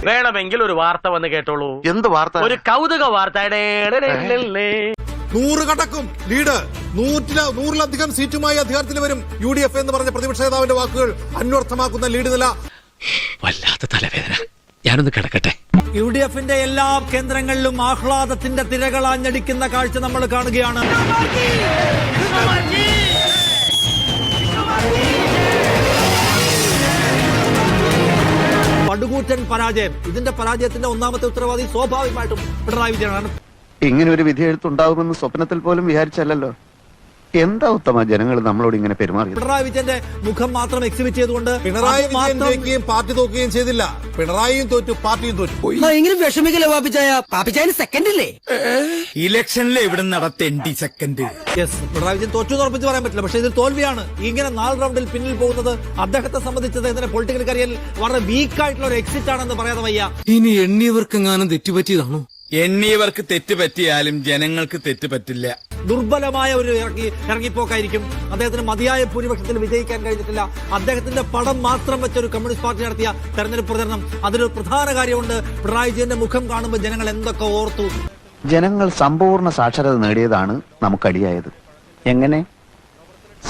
വേണമെങ്കിൽ ഒരു വാർത്ത വന്ന് കേട്ടോളൂ. എന്ത് വാർത്ത? ഒരു കൗതുക വാർത്ത. 100 കടക്കും ലീഡ്, 100-ലധികം സീറ്റുമായി അധികാരത്തിൽ വരും UDF എന്ന് പറഞ്ഞ പ്രതിപക്ഷ നേതാവിന്റെ വാക്കുകൾ അന്വർത്ഥമാക്കുന്ന ലീഡ് നില. വല്ലാത്ത തലവേദന, ഞാനൊന്ന് കിടക്കട്ടെ. UDFന്റെ എല്ലാ കേന്ദ്രങ്ങളിലും ആഹ്ലാദത്തിന്റെ തിരകളാഞ്ഞടിക്കുന്ന കാഴ്ച നമ്മൾ കാണുകയാണ്. പടുകൂറ്റൻ പരാജയം. ഇതിന്റെ പരാജയത്തിന്റെ ഒന്നാമത്തെ ഉത്തരവാദി സ്വാഭാവികമായിട്ടും പിണറായി വിജയനാണ്. ഇങ്ങനെ ഒരു വിധി എഴുത്തുണ്ടാകുമെന്ന് സ്വപ്നത്തിൽ പോലും വിചാരിച്ചല്ലോ. എന്താ ഉത്തമ ജനങ്ങൾ നമ്മളോട് ഇങ്ങനെ പെരുമാറി? പിണറായി വിജയന്റെ മുഖം മാത്രം എക്സിബിറ്റ് ചെയ്തുകൊണ്ട് പിണറായി വിജയൻ ജയിക്കുകയും പാർട്ടി തോക്കുകയും ചെയ്തില്ല. പിണറായിയും തോറ്റു, പാർട്ടിയും തോറ്റു. സെക്കൻഡില്ലേ ഇലക്ഷനിലെ ഇവിടെ നടത്തേണ്ടി സെക്കൻഡ്. യെസ്, പിണറായി വിജയൻ തോറ്റു എന്ന് ഉറപ്പിച്ച് പറയാൻ പറ്റില്ല. പക്ഷേ ഇത് തോൽവിയാണ്. ഇങ്ങനെ 4 റൗണ്ടിൽ പിന്നിൽ പോകുന്നത് അദ്ദേഹത്തെ സംബന്ധിച്ചത് ഇതിന്റെ പൊളിറ്റിക്കൽ കരിയറിൽ വളരെ വീക്കായിട്ടുള്ള ഒരു എക്സിറ്റ് ആണെന്ന് പറയാതെ വയ്യ. ഇനി എണ്ണിയവർക്കെങ്ങാനും തെറ്റുപറ്റിയതാണോ? എണ്ണിയവർക്ക് തെറ്റുപറ്റിയാലും ജനങ്ങൾക്ക് തെറ്റുപറ്റില്ല. ദുർബലമായ ഒരു ഇറങ്ങിപ്പോക്കായിരിക്കും. അദ്ദേഹത്തിന് മതിയായ ഭൂരിപക്ഷത്തിൽ വിജയിക്കാൻ കഴിഞ്ഞിട്ടില്ല. അദ്ദേഹത്തിന്റെ പടം മാത്രം വെച്ച ഒരു കമ്മ്യൂണിസ്റ്റ് പാർട്ടി നടത്തിയ തെരഞ്ഞെടുപ്പ് പ്രചരണം, അതിലൊരു പ്രധാന കാര്യമുണ്ട്. പിണറായി വിജയന്റെ മുഖം കാണുമ്പോൾ ജനങ്ങൾ എന്തൊക്കെ ഓർത്തു. ജനങ്ങൾ സമ്പൂർണ്ണ സാക്ഷരത നേടിയതാണ് നമുക്കടിയായത്. എങ്ങനെ?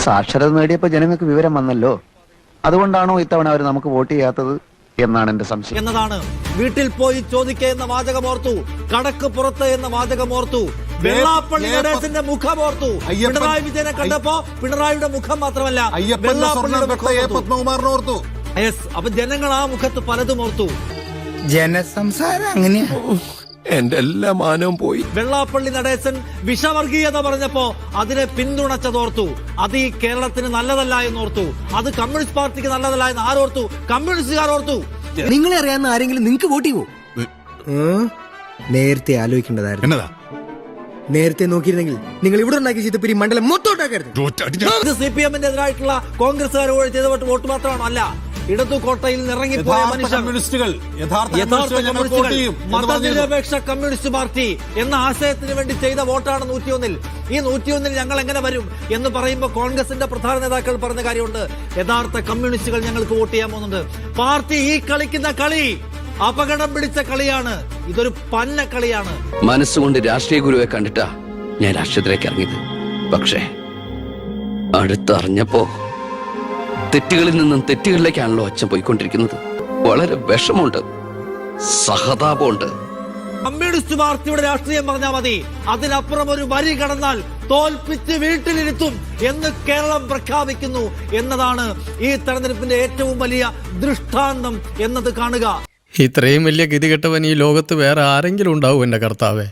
സാക്ഷരത നേടിയപ്പോ ജനങ്ങൾക്ക് വിവരം വന്നല്ലോ. അതുകൊണ്ടാണോ ഇത്തവണ അവർ നമുക്ക് വോട്ട് ചെയ്യാത്തത് എന്നാണ് എന്റെ സംശയം. എന്നതാണ്. വീട്ടിൽ പോയി ചോദിക്കുക എന്ന വാചകം ഓർത്തു, കടക്ക് പുറത്ത് എന്ന വാചകം ഓർത്തു, വെള്ളാപ്പള്ളി നടേശന്റെ മുഖം ഓർത്തു. പിണറായി വിജയനെ കണ്ടപ്പോ പിണറായിയുടെ മുഖം മാത്രമല്ല പത്മകുമാറിനെ ഓർത്തു. യെസ്, അപ്പൊ ജനങ്ങൾ ആ മുഖത്ത് പലതും ഓർത്തു. ജനസംസാരം അങ്ങനെ എന്റെ എല്ലാ മാനവും പോയി. വെള്ളാപ്പള്ളി നടേശൻ വിഷവർഗീയത പറഞ്ഞപ്പോ അതിനെ പിന്തുണച്ചതോർത്തു. അത് ഈ കേരളത്തിന് നല്ലതല്ല എന്നോർത്തു. അത് കമ്മ്യൂണിസ്റ്റ് പാർട്ടിക്ക് നല്ലതല്ല എന്ന് ആരോർത്തു? കമ്മ്യൂണിസ്റ്റുകാർ ഓർത്തു. നിങ്ങളെ അറിയാവുന്ന ആരെങ്കിലും നിങ്ങൾക്ക് വോട്ട് ചെയ്യുമോ? നേരത്തെ ആലോചിക്കേണ്ടതായിരുന്നു. എന്നതാ? നേരത്തെ നോക്കിയിരുന്നെങ്കിൽ നിങ്ങൾ ഇവിടെ ഉണ്ടാക്കി ചെയ്തപ്പോ ഈ മണ്ഡലം മൊത്തം ഉണ്ടാക്കരുത്. ഇത് CPM-ന്റെ എതിരായിട്ടുള്ള കോൺഗ്രസ്സുകാർ ചെയ്ത വോട്ട് മാത്രമാണോ? അല്ല, ഇടതുകോട്ടയിൽ ഇറങ്ങിപ്പോയ മനുഷ്യർ, മതനിരപേക്ഷ കമ്മ്യൂണിസ്റ്റ് പാർട്ടി എന്ന ആശയത്തിന് വേണ്ടി ചെയ്ത വോട്ടാണ് 101-ൽ. ഈ 101-ൽ ഞങ്ങൾ എങ്ങനെ വരും എന്ന് പറയുമ്പോൾ കോൺഗ്രസിന്റെ പ്രധാന നേതാക്കൾ പറഞ്ഞ കാര്യമുണ്ട്. യഥാർത്ഥ കമ്മ്യൂണിസ്റ്റുകൾ ഞങ്ങൾക്ക് വോട്ട് ചെയ്യാൻ പോകുന്നുണ്ട്. പാർട്ടി ഈ കളിക്കുന്ന കളി അപകടം പിടിച്ച കളിയാണ്. ഇതൊരു പന്ന കളിയാണ്. മനസ്സുകൊണ്ട് രാഷ്ട്രീയ ഗുരുവെ കണ്ടിട്ടാ ഞാൻ രാഷ്ട്രീയത്തിലേക്ക് ഇറങ്ങിയത്. പക്ഷേ അടുത്തറിഞ്ഞപ്പോ തെറ്റുകളിൽ നിന്നും തെറ്റുകളിലേക്കാണല്ലോ അച്ഛൻ പോയിക്കൊണ്ടിരിക്കുന്നത്. വളരെ വിഷമമുണ്ട്, സഹതാപമുണ്ട്. കമ്മ്യൂണിസ്റ്റ് പാർട്ടിയുടെ രാഷ്ട്രീയം പറഞ്ഞാൽ മതി, അതിനപ്പുറം ഒരു വരി കടന്നാൽ തോൽപ്പിച്ച് വീട്ടിലിരുത്തും എന്ന് കേരളം പ്രഖ്യാപിക്കുന്നു എന്നതാണ് ഈ തെരഞ്ഞെടുപ്പിന്റെ ഏറ്റവും വലിയ ദൃഷ്ടാന്തം എന്നത് കാണുക. ഇത്രയും വലിയ ഗതികെട്ടവൻ ഈ ലോകത്ത് വേറെ ആരെങ്കിലും ഉണ്ടാവും എന്റെ കർത്താവേ?